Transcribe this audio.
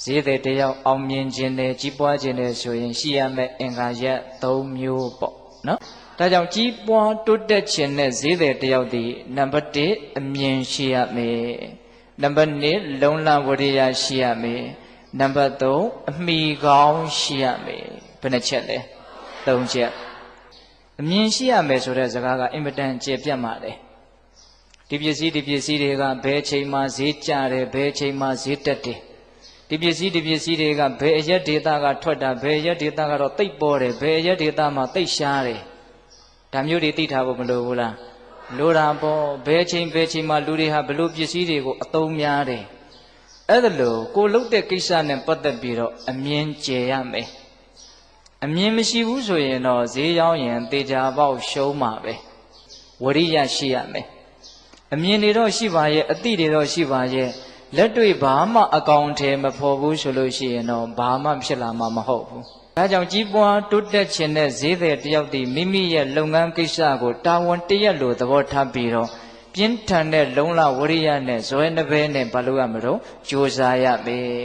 ဈေးသည်တယောက်အောင်မြင်ခြင်းနဲ့ကြီးပွားခြင်းနဲ့ဆိုရင်ရှိရမယ့်အင်္ဂါရပ်၃မျိုးပေါ့နော်ဒါကြောင့်ကြီးပွားတိုးတက်ခြင်းနဲ့ဈေးသည်တယောက်ဒီနံပါတ်1အမြင်ရှိရမယ်နံပါတ်2လုံလဝရိယရှိရမယ်နံပါတ်3အမိကောင်းရှိရမယ်ဘယ်နှချက်လဲ၃ချက်အမြင်ရှိရမယ်ဆိုတဲ့စကားကအင်မတန်ကျေပြတ်ပါတယ်ဒီပစ္စည်းတွေကဘယ်အချိန်မှဈေးကျတယ်ဘယ်အချိန်မှဈေးတက်တယ်ဒီပစ္စည်းတွေကဘယ်အရက်ဒေသကထွက်တာဘယ်အရက်ဒေသကတော့တိတ်ပေါ်တယ်ဘယ်အရက်ဒေသမှာတိတ်ရှားတယ်ဒါမျိုးတွေသိထားဖို့မလိုဘူးလားလိုတာပေါ့ဘယ်အချိန်မှာလူတွေဟာဘလို့ပစ္စည်းတွေကိုအသုံးများတယ်အဲ့ဒါလို့ကိုလှုပ်တဲ့ကိစ္စနဲ့ပတ်သက်ပြီးတော့အမြင်ကျယ်ရမယ်အမြင်မရှိဘူးဆိုရင်တော့ဈေးရောက်ရင်တေချာပေါက်ရှုံးမှာပဲဝရိယရှိရမယ်အမြင်တွေတော့ရှိပါရဲ့အသိတွေတော့ရှိပါရဲ့လက်တွေ့ဘာမှအကောင်အထည်မဖော်ဘူးဆိုလို့ရှိရင်တော့ဘာမှဖြစ်လာမှာမဟုတ်ဘူးဒါကြောင့်ကြီးပွားတိုးတက်ခြင်းနဲ့ဈေးသည်တယောက်တည်းမိမိရဲ့လုပ်ငန်းကိစ္စကိုတာဝန်တရက်လိုသဘောထားပြီးတော့ပြင်းထန်တဲ့လုံလဝရိယနဲ့ဇွဲနှဘဲနဲ့ဘာလို့ရမလို့ကြိုးစားရမယ်